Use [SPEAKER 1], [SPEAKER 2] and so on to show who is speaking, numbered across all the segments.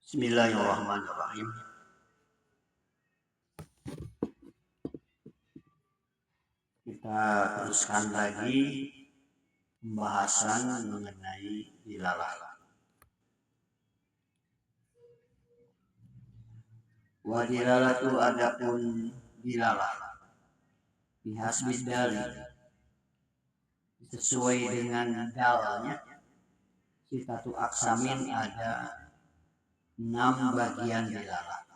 [SPEAKER 1] Bismillahirrahmanirrahim. Kita teruskan lagi pembahasan mengenai dilalah. Wa dilalatu adapun dilalah bihasbid dali sesuai dengan dalnya. Sitatu aksamin ada 6 bagian dilalah.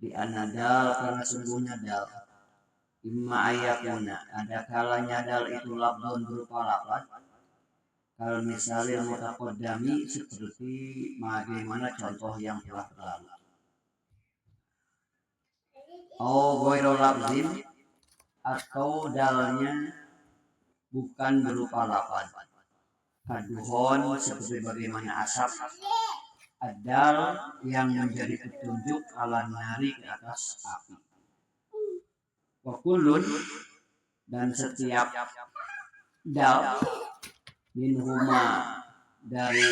[SPEAKER 1] Di anadal karena sungguhnya dal imma ayakuna ada kalanya dal itu labdun berupa lafaz. Kalau misalnya mutaqaddami seperti bagaimana contoh yang telah berlalu. Ghairu lafzin atau dalnya bukan berupa lafaz. Kaduhon seperti bagaimana asap. Adal yang menjadi petunjuk ala nari ke atas api. Wa kullun dan setiap dal minhuma dari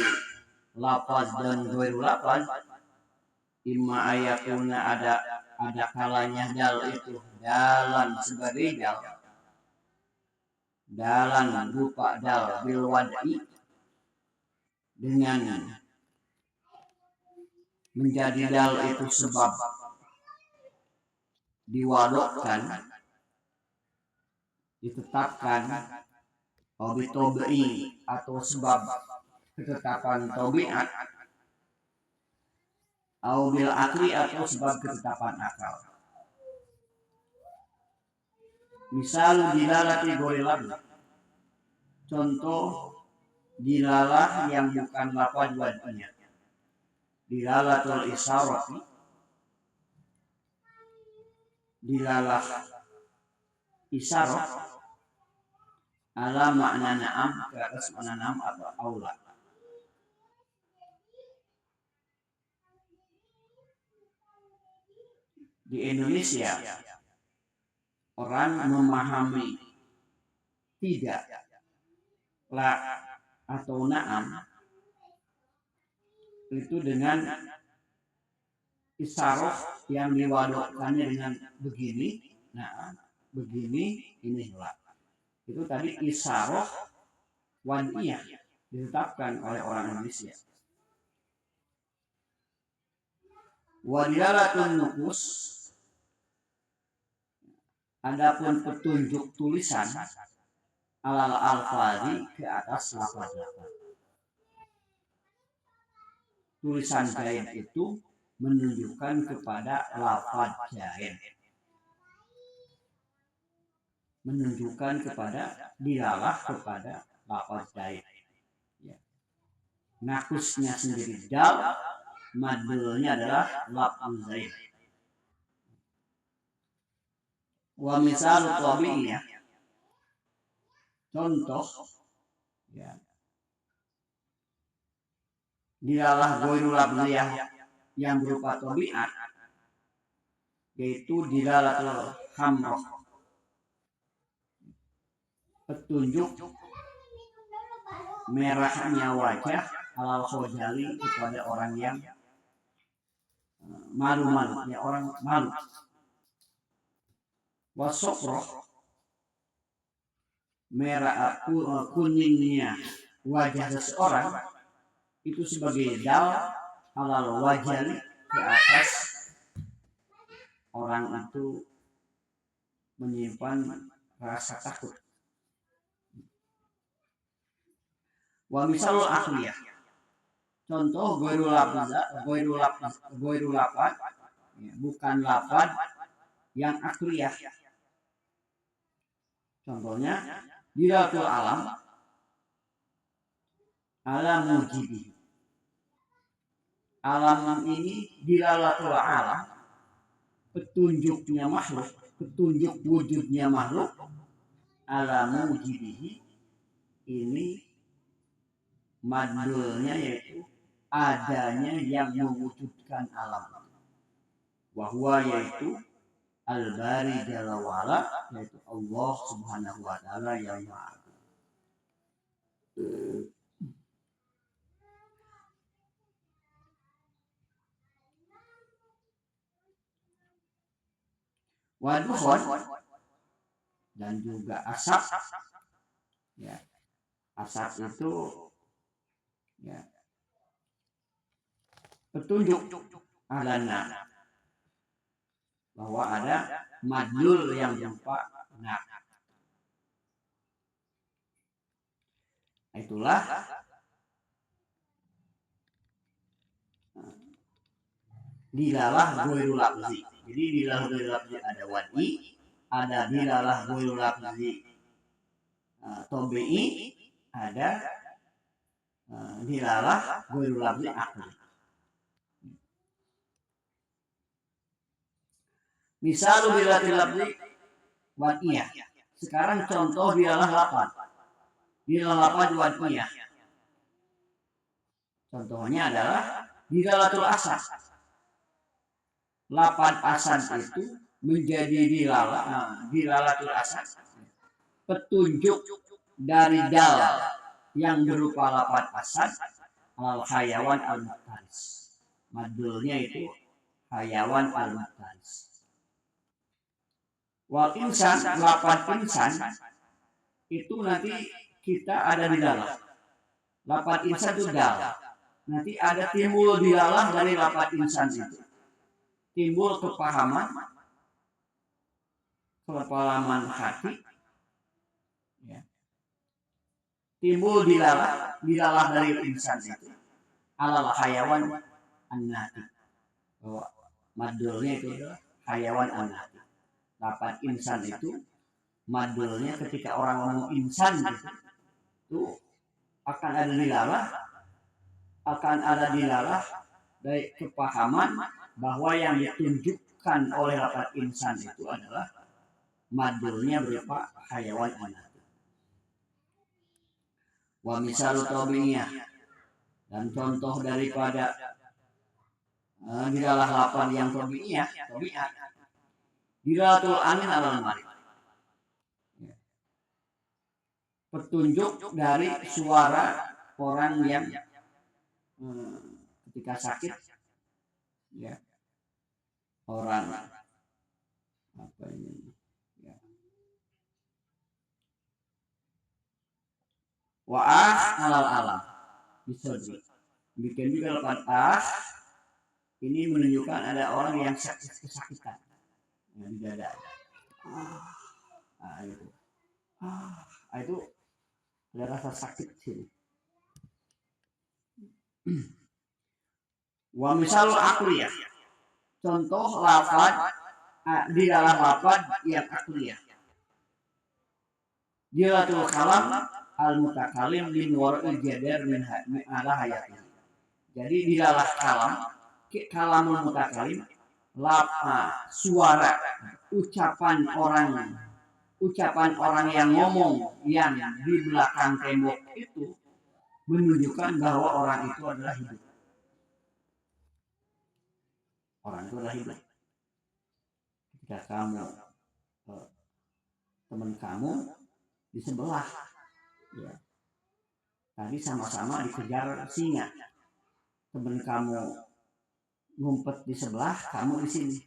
[SPEAKER 1] lafaz dan ghairu lafaz imma ayakuna ada kalanya dal itu dalan sebagai dal dalan berupa dal bil wad'i dengan menjadi dal itu sebab diwadokkan ditetapkan tobi atau sebab ketetapan tobiat atau bil akli atau sebab ketetapan akal. Misal dilalati gorilah, contoh dilalah yang bukan lafaz wad'iyah. Dilalatul isarati, dilalah isarah ala makna na'am ke atas makna na'am atau aula. Di Indonesia orang memahami tidak la atau na'am itu dengan isarah yang diwadokkannya dengan begini, nah begini ini la. Itu tadi isarah wad'iyah ditetapkan oleh orang Indonesia. Wadilalatun nukus adapun petunjuk tulisan alal alfazi ke atas lafaz-lafaz. Tulisan jaid itu menunjukkan kepada lafaz jaid. Menunjukkan kepada dilalah kepada lafaz jaid. Ya. Nakusnya sendiri dal, madulnya adalah lafaz zaid. Wa misal tabi'iyah. Contoh ya. Dilalah ghairu lafziyah yang berupa tabiat yaitu dilalatul hamrah. Petunjuk merahnya wajah alal khojali kepada orang yang malu-malu, ya orang malu. Wasofroh merah kuningnya wajah seseorang itu sebagai dal alal wajali ke atas orang itu menyimpan rasa takut. Wa misalul akhliyah. Contoh ghairu lafaz bukan lafaz yang akliyah. Contohnya dilatul alam alam mujibi. Alam ini dilalatul alam petunjuknya makhluk, petunjuk wujudnya makhluk. Alam mujibi ini madulnya yaitu adanya yang mewujudkan alam. Wahwa yaitu Al-Bari Jalla wa'ala yaitu Allah Subhanahu wa ta'ala yang Maha. waduhon, dan juga asap. Ya, asap itu ya petunjuk alana bahwa ada madlul yang berupa nak. Itulah dilalah ghairul lafzi. Jadi dilalah ghairul lafzi ada wadi, ada dilalah ghairul lafzi tabi'i, ada dilalah ghairul lafzi akli. Misal dilalah lafzi wadiyah. Sekarang contoh dilalah lapan. Dilalah lapan wadiyah. Contohnya adalah dilalatul asad. Lapan asad itu menjadi dilalatul asad, petunjuk dari dal yang berupa lapan asad al hayawan al mutaris. Madulnya itu hayawan al mutaris. Wal insan, lapan insan itu nanti kita ada di dalam. Lapan insan itu dal. Nanti ada timbul di dalam dari lapan insan itu. Timbul kepahamaman hati, ya. Timbul dilalah dari insan itu alal hayawan an-nati. Bahwa madulnya itu adalah hayawan an-nati. Lapan insan itu madulnya ketika orang ngomong insan itu akan ada dilalah dari kepahaman bahwa yang ditunjukkan oleh lapan insan itu adalah madulnya berupa hayawan anati. Wa misal tabi'iyah, dan contoh daripada dilalah lapan yang tabi'iyah, dilalatul anin alal marid. Petunjuk dari suara orang yang ketika sakit, ya, orang apa ini, ya. Wa'ah alal alam bisa bikin juga lepas ini menunjukkan ada orang yang kesakitan yang di dada. Itu ada rasa sakit sini. Wa misal akliyah, contoh lafaz di dalam lafaz yang akliyah. Dilatul kalam al mutakalim min wara'il jadar min ala hayati. Jadi di dalam kalamul mutakalim, suara ucapan orang yang ngomong yang di belakang tembok itu menunjukkan bahwa orang itu adalah hidup. Orang itu adalah hidup. Ketika teman kamu di sebelah, ya, tadi sama-sama dikejar singa. Teman kamu ngumpet di sebelah, kamu di sini.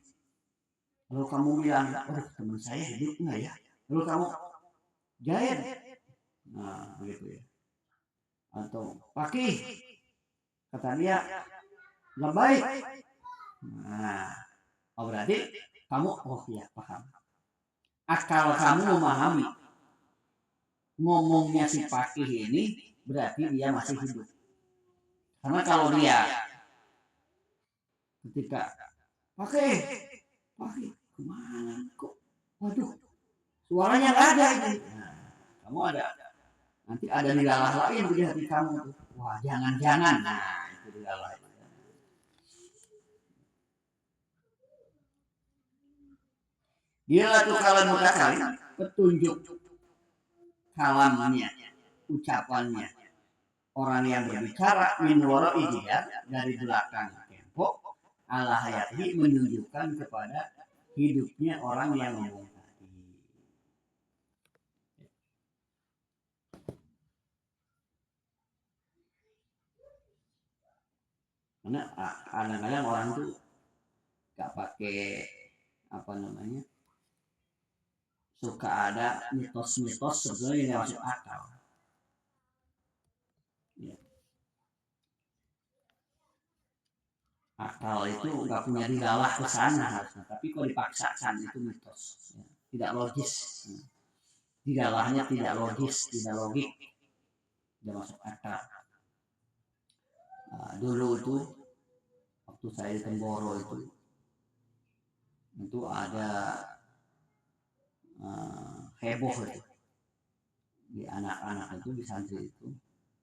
[SPEAKER 1] Lalu kamu bilang, teman saya hidup nggak ya? Lalu kamu jahit. Nah, begitu ya. Atau Pakih, kata dia, nggak baik. Nah, berarti kamu, ya paham. Akal kamu memahami ngomongnya si Pakih ini berarti dia masih hidup. Karena kalau dia ketika Pakih kemana kok? Waduh, suaranya nggak ada ini. Nah, kamu ada. Nanti ada dilalah lain di hati kamu. Wah, jangan-jangan. Nah, itu dilalah. Dia tuh kalam mutakalim, petunjuk kalamnya, ucapannya. Orang yang berbicara min wara'i jidar, dari belakang tembok, ala hayati, menunjukkan kepada hidupnya orang yang ngomong tadi. Karena kadang-kadang orang tuh gak pakai apa namanya, suka ada mitos-mitos sebenarnya yang masuk akal. Ya. Akal itu nggak punya dilalah ke sana harusnya, tapi kalau dipaksakan itu mitos, ya. Tidak logis, ya. Dilahnya tidak logis, tidak logik, tidak masuk akal. Nah, dulu itu waktu saya di Temboro itu ada heboh itu di anak-anak itu di santri itu.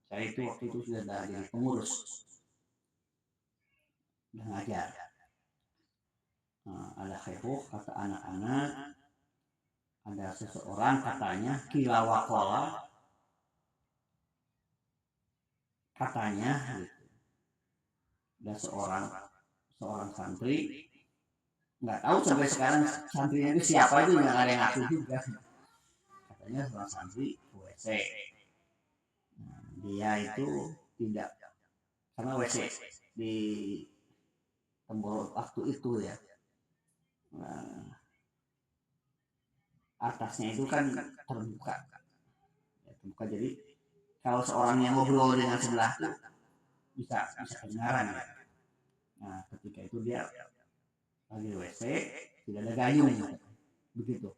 [SPEAKER 1] Saya itu waktu itu sudah jadi pengurus dan ngajar. Ada heboh kata anak-anak, ada seseorang katanya kilawakola katanya gitu. Ada seorang santri, nggak tahu sampai sekarang santrinya itu siapa, itu nggak ada yang ngaku juga. Katanya seorang santri WC. Nah, dia itu tidak, karena WC di Temboro waktu itu ya, nah, atasnya itu kan terbuka, ya, terbuka, jadi kalau seorang yang ngobrol dengan sebelah itu bisa kedengaran ya. Nah ketika itu dia lagi WC, tidak ada gayung begitu,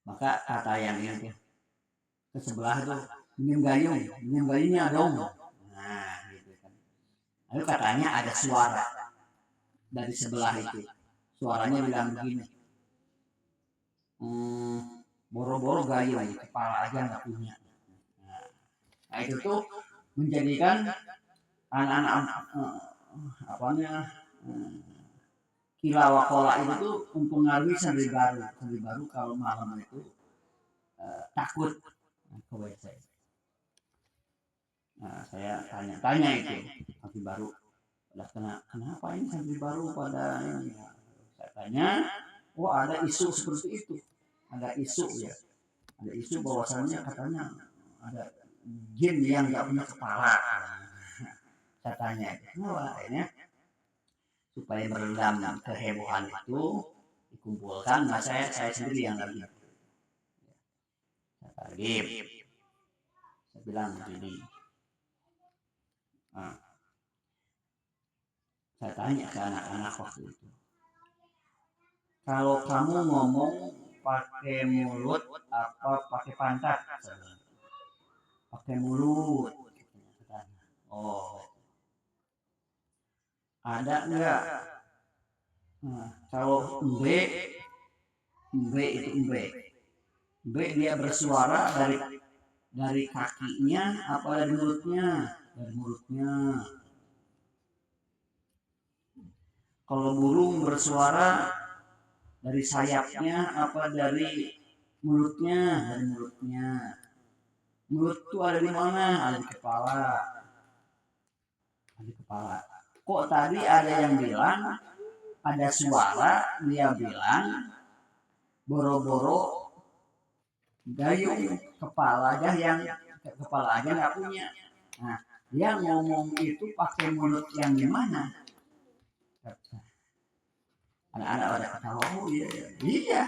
[SPEAKER 1] maka kata yang ini ke sebelah itu, minum gayungnya dong. Nah gitu kan. Lalu katanya ada suara dari sebelah itu, suaranya bilang begini, boro-boro gayung, kepala aja nggak punya. Nah itu tuh menjadikan anak-anak kilawakola itu tuh mempengaruhi santri baru kalau malam itu takut ke WC. Nah saya tanya itu santri baru, kenapa ini santri baru pada ini? Saya tanya, oh ada isu seperti itu, ada isu ya, ada isu bahwasannya katanya ada jin yang nggak punya kepala. Saya tanya, kenapa? Akhirnya supaya meredam kehebohan itu dikumpulkan, nah saya sendiri yang lagi saya target, saya bilang begini, nah, saya tanya ke anak-anak waktu itu, kalau kamu ngomong pakai mulut apa pakai pantat? Pakai mulut. Oh, ada enggak? Nah, kalau B dia bersuara dari kakinya apa dari mulutnya? Dari mulutnya. Kalau burung bersuara dari sayapnya apa dari mulutnya? Dari mulutnya. Mulut itu ada di mana? Ada di kepala. Ada di kepala. Kok tadi ada yang bilang ada suara, dia bilang boro-boro gayung, kepala aja nggak punya. Nah, dia ngomong itu pakai mulut yang gimana? Anak-anak pada ketawa, oh iya.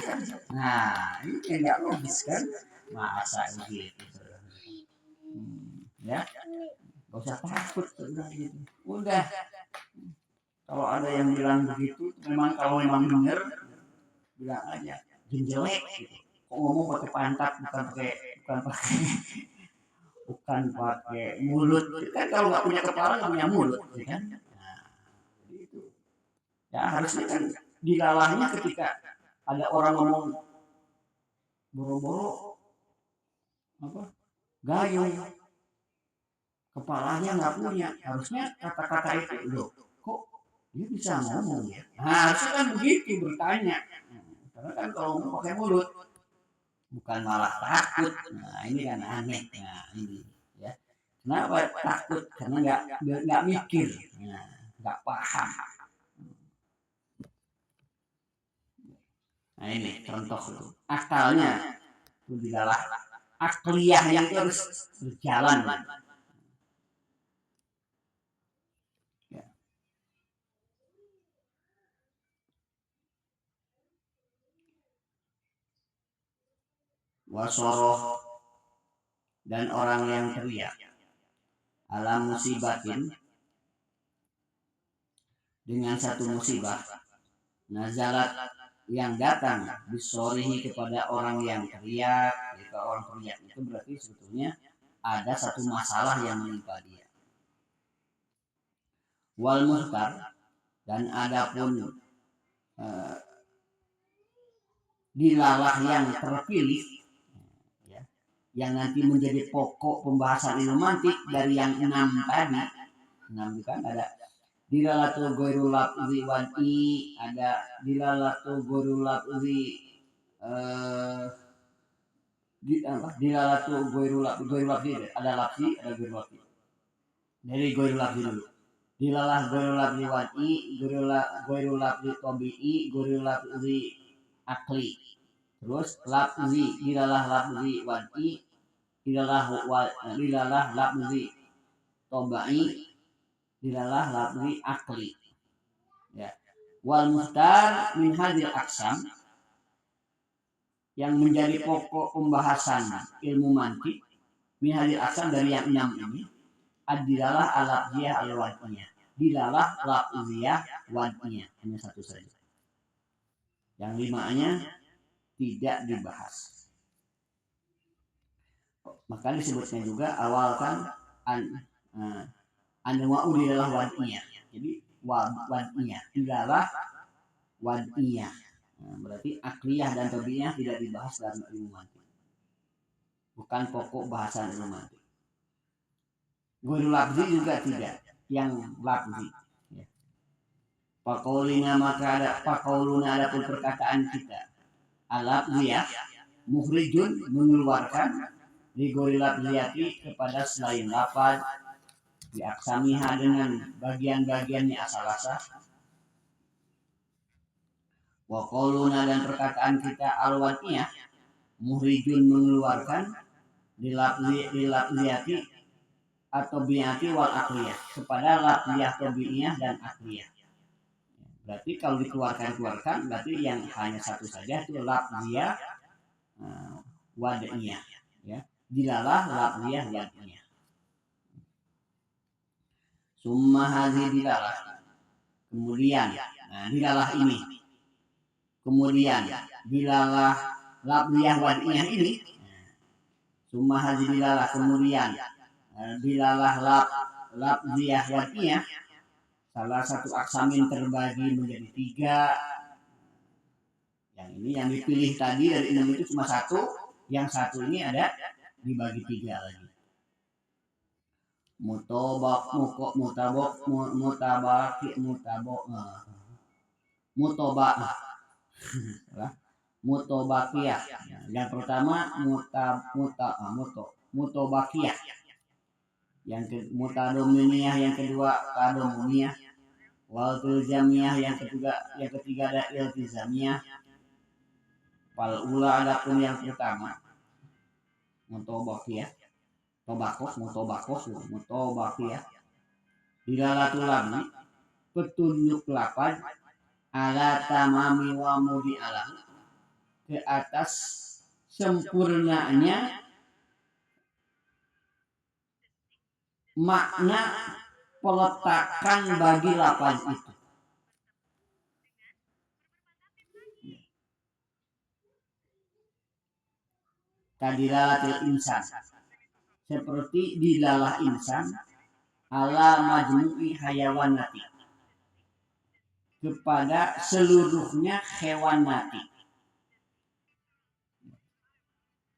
[SPEAKER 1] Nah, ini nggak logis kan? Masa begitu? Ya, nggak usah takut gitu. Udah, kalau ada yang bilang begitu, kalau memang benar, bilang aja, jin jelek gitu. Kok ngomong pakai pantat bukan pakai mulut, kan kalau nggak punya kepala nggak punya mulut, ya kan? Nah, itu ya harusnya kan dilalahnya ketika ada orang ngomong boro-boro apa gayung, kepalanya nggak punya, harusnya kata-kata itu loh, kok dia bisa ngomong ya? Nah, harusnya kan begitu bertanya, karena kan kalau ngomong pakai mulut bukan malah takut. Nah ini kan aneh. Nah ini ya, kenapa takut? Karena nggak mikir, nah, nggak paham. Nah ini contoh itu akalnya itu dilalah, akliyahnya itu harus berjalan. Ya. wasoroh dan orang yang teriak, ala musibatin dengan satu musibah, nazalat yang datang disorihi kepada orang yang teriak. Jika orang teriak itu berarti sebetulnya ada satu masalah yang menimpa dia. Wal muhtar, dan adapun dilalah yang terpilih, ya, yang nanti menjadi pokok pembahasan ilmu mantik dari yang 6 tadi. 6 kan ada dilalatu ghairul lafzi wadi, ada dilalatu ghairul lafzi dilalatu ghairul lafzi, ada lafzi, ada ghairul lafzi. Dari ghairul lafzi dulu. Dilalah ghairul lafzi wadi, ghairul lafzi tabi'i, ghairul lafzi akli. Terus lafzi, dilalah lafzi wadi, dilalah lafzi tabi'i, dilalah lafzi akli. Ya. Wal muhtar min hadil aksam, yang menjadi pokok pembahasan ilmu mantik min hadil aksam dari yang 6 ini, adilalah al-lafziyah al-wad'iyah. Dilalah lafziyah wad'iyah, hanya satu saja. Yang 5-nya tidak dibahas. Maka disebutnya juga awal kan anwa'u dilalah wad'iyah. Jadi wad'iyah, dilalah wad'iyah. Berarti akliyah dan tabi'iyah tidak dibahas dalam ilmu mantik. Bukan pokok bahasan ilmu mantik. Guru lafzi juga tidak, yang lafzi. Ya. Pakaulina maka ada pakauluna ada pun perkataan kita. Al-lafziyah mukhrijun mengeluarkan di guru lafziyati kepada selain lafaz, diaksamiha dengan bagian-bagiannya asal-asal. Wa qauluna dan perkataan kita al-wad'iyah mukhrijun mengeluarkan di lafziyati atau bi'ati wal akliyah kepada lafziyah tabi'iyah dan akliyah. Berarti kalau dikeluarkan berarti yang hanya satu saja itu lafziyah wad'iyah, ya. Dilalah lafziyah wad'iyah. Summa hadhi dilalah, kemudian dilalah ini, kemudian dilalah lafziyah wad'iyah ini, summa hadhi dilalah, kemudian dilalah lafziyah wad'iyah, salah satu aksamin terbagi menjadi 3. Yang ini yang dipilih tadi dari 6 itu cuma 1, yang 1 ini ada dibagi 3 lagi. Mutobakiyah. Yang pertama mutobakiyah. Yang mutadominiyah, yang kedua tadominiyah. Wal ilzamiyah, yang ketiga ada iltizamiyah. Fal ula adapun yang pertama mutobakiyah. Mutobakiyah. Dilalatul lamni, petunjuk lafaz ala tamami wa mudi'alah, ke atas sempurnanya makna peletakan bagi lafaz itu. Kadilalatil insan, seperti dilalah insan ala majmu'i hayawanati, kepada seluruhnya hewan mati.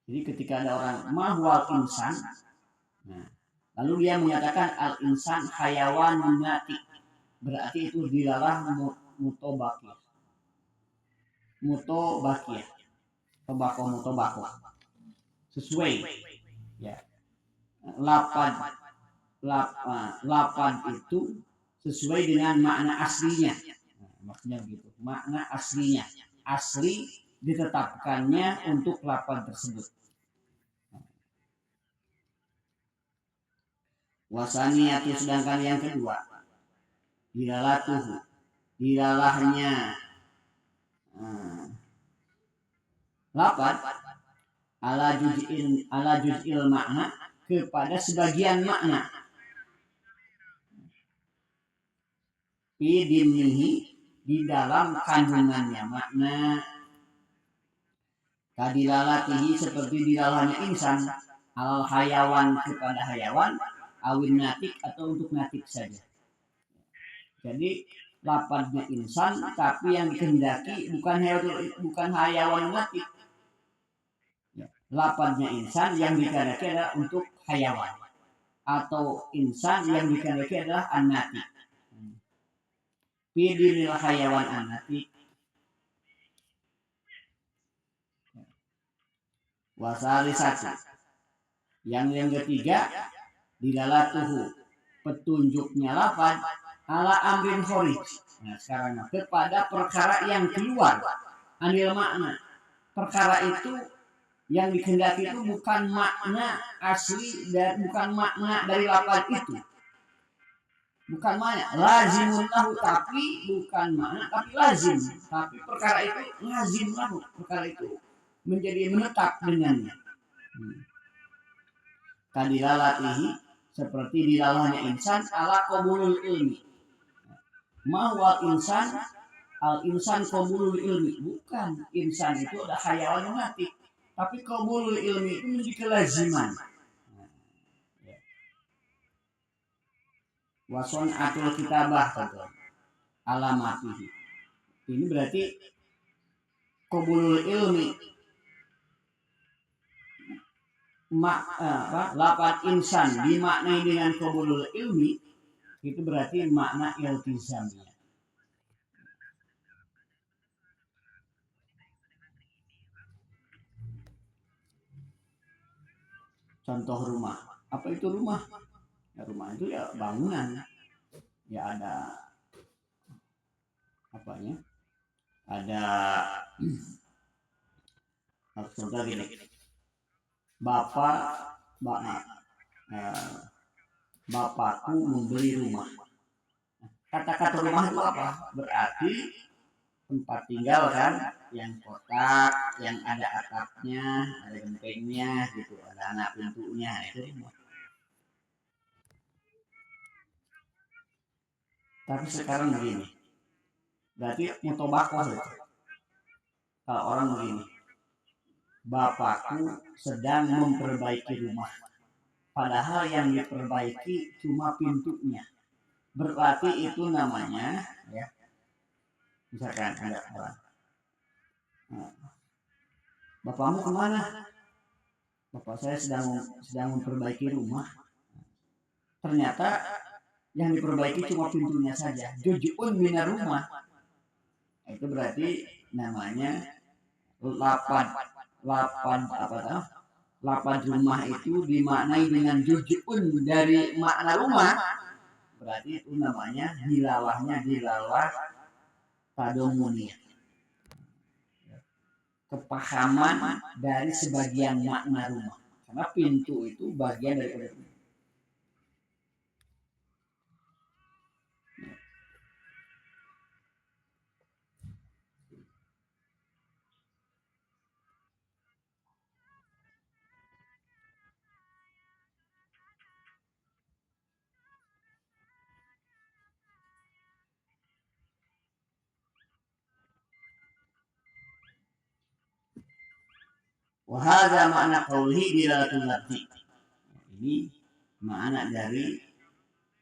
[SPEAKER 1] Jadi ketika ada orang mahwal insan, lalu dia menyatakan al insan hayawan mati, berarti itu dilalah mutobakiyah. Mutobako sesuai, ya. Lapan itu sesuai dengan makna aslinya. Maksudnya begitu, makna aslinya, asli ditetapkannya untuk lapan tersebut. Wasaniyatu, sedangkan yang kedua dilalatuhu, dilalahnya lapan ala juz'il makna, kepada sebagian makna, fi dimnihi, di dalam kandungannya makna, kadilalatihi, seperti dilalahnya insan al hayawan, kepada hayawan, awin natik, atau untuk natik saja. Jadi lapatnya insan, tapi yang dikehendaki bukan hayawan natik. Lapatnya insan yang dikehendaki adalah untuk hayawan, atau insan yang dikehendaki adalah an-natik. Pidinil hayawan an-natik. Wasali satu. Yang ketiga, dilalatuhu, petunjuknya lafaz ala amrin kharij. Nah, sekarang kepada perkara yang keluar anil makna. Perkara itu yang dikehendaki itu bukan makna asli dan bukan makna dari lafaz itu. Bukan makna lazimun lahu, tapi bukan makna, tapi lazim. Tapi perkara itu lazim lahu, perkara itu menjadi menetap dengannya. Kadilalatihi, seperti dilalahnya insan ala qabulul ilmi. Mahwal insan, al insan qabulul ilmi, bukan insan itu ada hayawan mati, tapi qabulul ilmi itu menjadi kelaziman. Wason atul kitabah alamatihi, ini berarti qabulul ilmi, lapan insan dimaknai dengan qabulul ilmi, itu berarti makna iltizamnya. Contoh rumah, apa itu rumah? Ya, rumah itu ya bangunan, ya ada apanya? Ada contoh gini, bapakku membeli rumah. Kata-kata rumah itu apa? Berarti tempat tinggal kan, yang kotak, yang ada atapnya, ada gentengnya, gitu, ada anak pintunya, itu rumah. Tapi sekarang begini, berarti mutobakoh itu. Kalau orang begini, bapakku sedang memperbaiki rumah, padahal yang diperbaiki cuma pintunya. Berarti itu namanya, ya, misalkan ada orang, bapakmu kemana? Bapak saya sedang memperbaiki rumah. Ternyata yang diperbaiki cuma pintunya saja. Jujun minar rumah. Itu berarti namanya lapan rumah itu dimaknai dengan jujun dari makna rumah. Berarti itu namanya dilalah tadomuniyah, kepahaman dari sebagian makna rumah, karena pintu itu bagian dari rumah. Wahada makna qaulihi dilalatul lafzi. Ini makna dari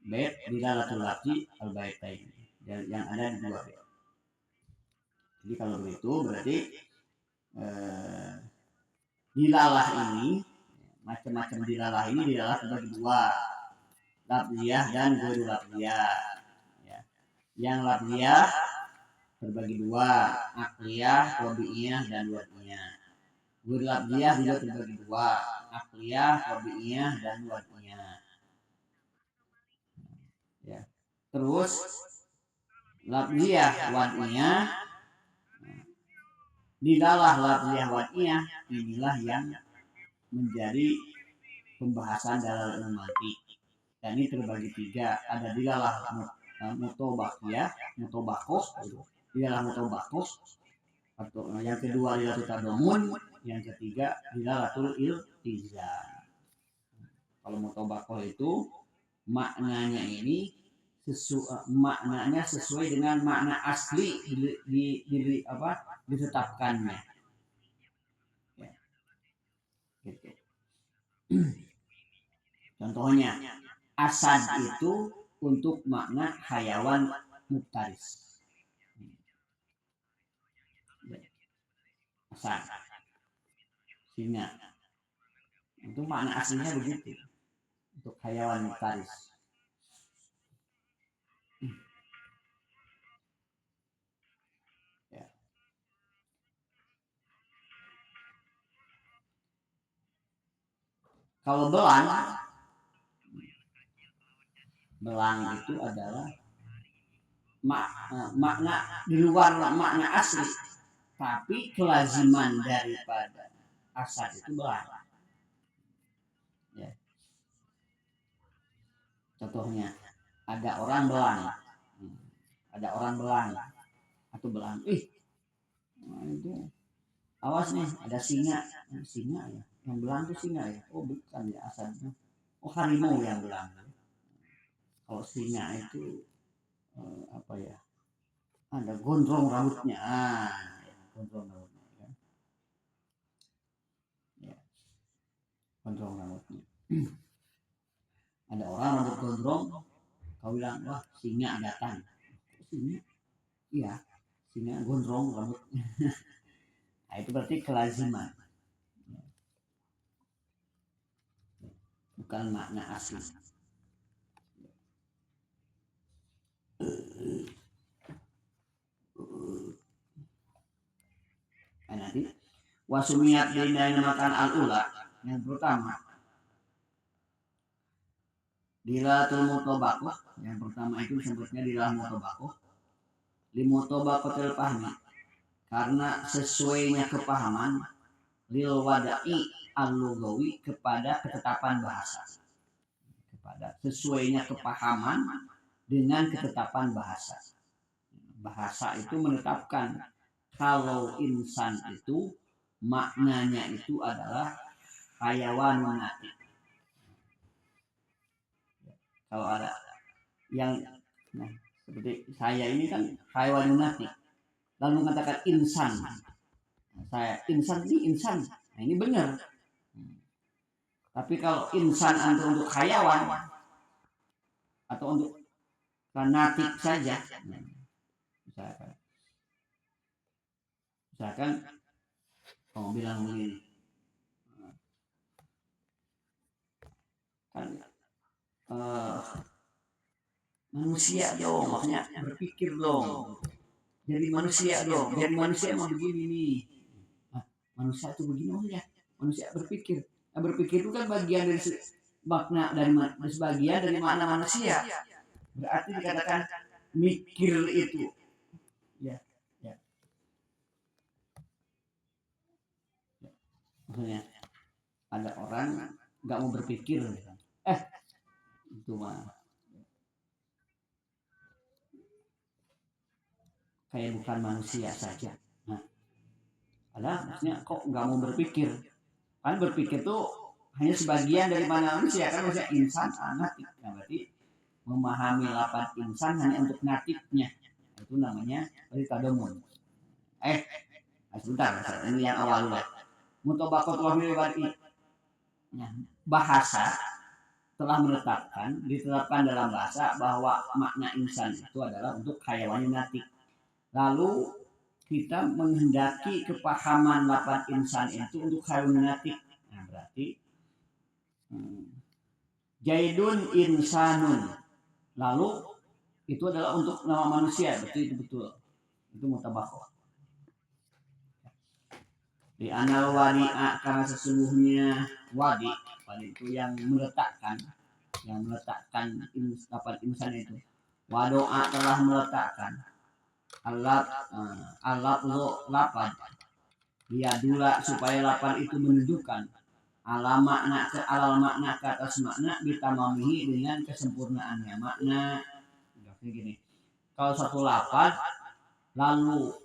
[SPEAKER 1] bait dilalatul lafzi al-baitain yang ada di dua bait. Jadi kalau begitu berarti dilalah ini, macam-macam dilalah ini dilalah terbagi dua, lafziyah dan ghairu lafziyah. Ya. Yang lafziyah terbagi dua, akliyah, tabi'iyah, dan wad'iyah. Ghairu lafziyah juga terbagi dua, akliyah, tabi'iyah, dan wad'iyah. Ya. Terus lafziyah, wad'iyah, dilalah lafziyah wad'iyah, inilah yang menjadi pembahasan dalam ilmu mantik. Dan ini terbagi tiga, ada dilalah mutobakoh, dilalah mutobakoh, atau yang kedua dilalatul tadamun, yang ketiga dilalatul iltizam. Kalau mutabaqah itu maknanya ini maknanya sesuai dengan makna asli ditetapkannya. Ya, gitu. Contohnya asad itu untuk makna hayawan muftaris. Asad, singa. Itu makna aslinya begitu untuk hayawan muftaris. Ya. Kalau belang itu adalah makna di luar makna asli, tapi kelaziman daripada asad itu belang. Ya. Contohnya ada orang belang atau belang, itu awas nih ada singa ya, yang belang itu singa ya, oh bukan ya asadnya, oh harimau yang belang. Kalau singa itu apa ya, ada gondrong rambutnya, gondrong rambutnya kan? Ya, gondrong rambutnya. Ada orang rambut gondrong, kau bilang wah singa datang, singa, iya singa gondrong rambutnya. Nah, itu berarti kelaziman, bukan makna asli. Nah, nanti wasumiyat dinamakan al-ula, yang pertama dilalatul mutabaqah, yang pertama itu disebutnya dilalatul mutabaqah limutabaqatil fahmi, karena sesuainya kepahaman, lil wada'i al-lughawi, kepada ketetapan bahasa, kepada sesuainya kepahaman dengan ketetapan bahasa. Bahasa itu menetapkan kalau insan itu maknanya itu adalah hayawan natik. Kalau ada yang seperti saya ini kan hayawan natik, lalu mengatakan insan, saya insan ini insan, nah ini benar. Tapi kalau insan untuk hayawan atau untuk natik saja, misalkan kamu bilang begini, kan manusia dong, maksudnya berpikir dong, jadi manusia dong, jadi manusia mau begini nih. Manusia itu begini maksudnya, manusia berpikir. Nah, berpikir itu kan bagian dari makna dari sebagian dari makna manusia. Berarti dikatakan mikir itu, ya. Maksudnya ada orang nggak mau berpikir, itu mah kayak bukan manusia saja. Nah, maksudnya kok nggak mau berpikir? Kan berpikir tuh hanya sebagian dari mana manusia, kan manusia insan anak, nah, berarti memahami lapan insan hanya untuk natiknya, itu namanya tadamun. Sebentar, ini yang awal lah. Mutabaqatul wadi. Bahasa telah ditetapkan dalam bahasa bahwa makna insan itu adalah untuk hayawan natik. Lalu kita menghendaki kepahaman lapan insan itu untuk hayawan natik. Nah, berarti Jaidun insanun, lalu itu adalah untuk nama manusia, betul. Itu mutabaqah. Di anal wadi'a, karena sesungguhnya wadi itu yang meletakkan lapan insan itu. Wadoa telah meletakkan alat lo lapan, dia dula supaya lapan itu menunjukkan alal makna ke atas makna ditamamihi dengan kesempurnaannya. Makna gini, kalau satu lapan lalu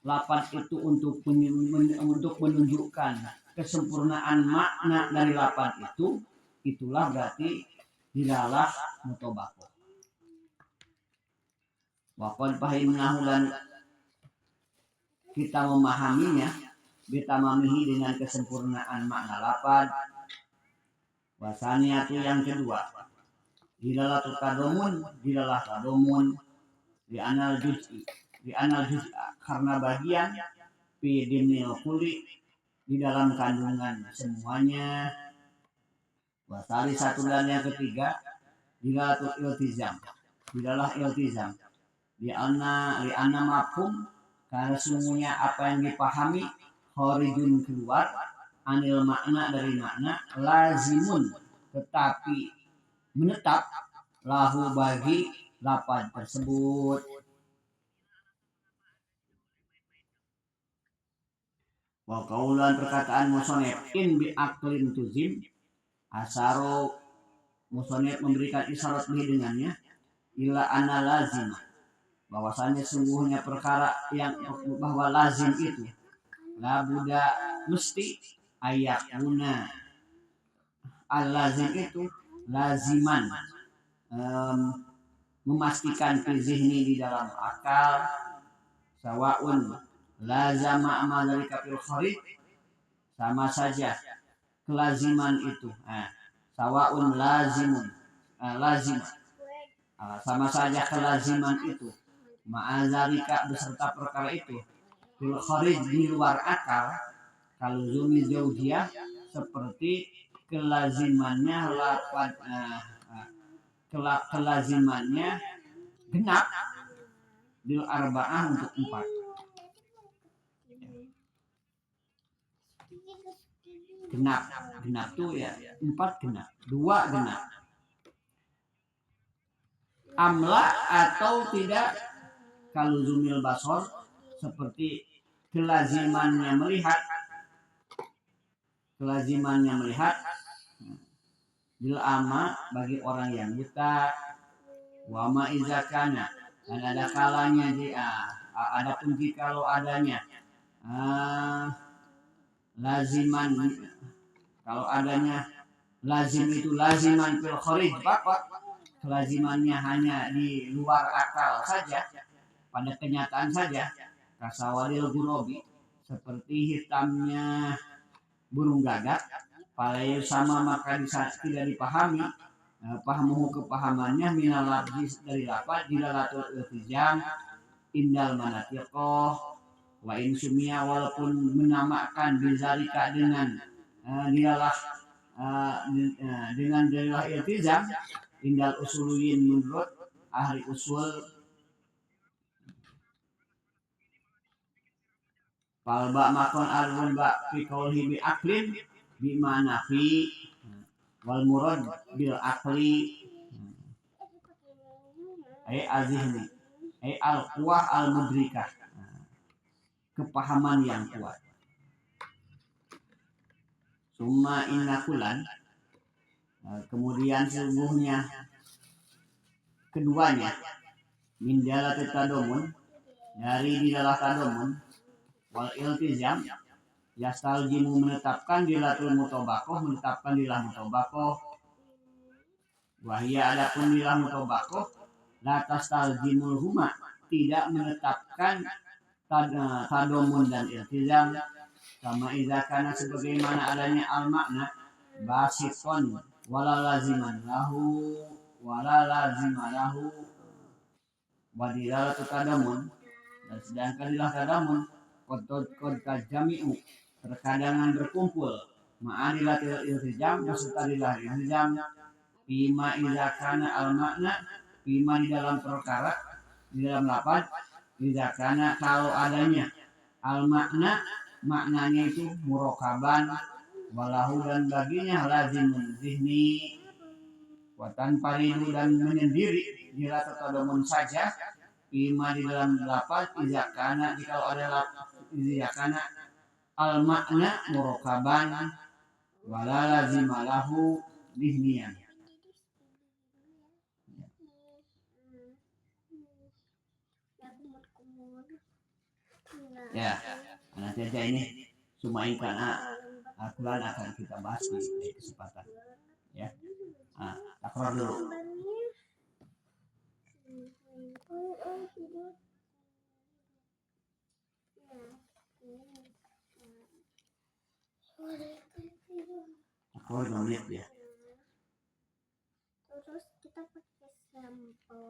[SPEAKER 1] lapan itu untuk menunjukkan kesempurnaan makna dari lapan itu, itulah berarti dilalah mutobako. Wakon pahimnahu dan kita memahaminya, bitamamihi dengan kesempurnaan makna lapan. Wasania itu yang kedua, dilalah tadomun di anal juz'i karena bagian pidimil kuli di dalam kandungan semuanya. Wasali satu dan yang ketiga, dilalah iltizam di anna mafhum karena sungguhnya apa yang dipahami khorijun keluar anil makna dari makna lazimun tetapi menetap lahu bagi lapan tersebut. Wa qaulan perkataan musonef in bi aklin tuzim asaro musonef memberikan isyarat dengannya ila anna lazim bahwasanya sungguhnya perkara yang bahwa lazim itu la buda mesti ayakuna al lazim itu laziman memastikan fizihni di dalam akal sawaun lazama amal dari kafir kharij sama saja kelaziman itu sawaun lazim sama saja kelaziman itu ma'azalika beserta perkara itu fil kharij di luar akal kalau zumi zaujiyah seperti kelazimannya kelazimannya genap bil arba'ah untuk 4. Genap tuh ya 4 genap, 2 genap. Amla atau tidak kalau zumil basor seperti kelazimannya melihat bil ama bagi orang yang buta wama izakana dan ada kalanya adapun jikalau adanya laziman kalau adanya lazim itu laziman fil kharij bapak kelazimannya hanya di luar akal saja pada kenyataan saja kasawadil gurobi seperti hitamnya burung gagak palayu sama maka tidak dipahami pahamuhu kepahamannya minal labdis dari lapat dilalatul iltijam indal manatiqoh wa insumia walaupun menamakan bizalika dengan dilalah iltizam indal usuluyin menurut ahli usul falba makon arun ba fi qaulhi bi aklin bi mana fi wal murad bil akli ay azihni ay al quwah al mudrikah kepahaman yang kuat. Summa innakulan kemudian sungguhnya keduanya min jalati tadomun dari dilalah tadomun wal iltizam yastaljimu menetapkan dilatul mutobakoh menetapkan dilah mutobakoh wahia adapun dilah mutobakoh la tastaljimul huma tidak menetapkan tadomun dan iltizam sama izakana sebagaimana adanya al makna basikon wala laziman lahu wadilalatul tadamun dan sedangkan dilah tadamun kod kajami'u terkadangan berkumpul ma'anilatil iltijam beserta dilah iltijam bima izakana al makna bima di dalam perkara di dalam lapan izakana kalau adanya al makna maknanya itu murokaban walahu dan baginya lazimun zihni watan paridu dan menyendiri bila tatadomun saja bima di dalam lapan izakana jika ada izakana al makna murokaban wala lazimalahu zihnian. Ya, nanti aja ini Sumain karena Al-Quran akan kita bahas di lain kesempatan. Ya, takrar dulu. Takrar 2 menit ya.
[SPEAKER 2] Terus kita pakai sampo.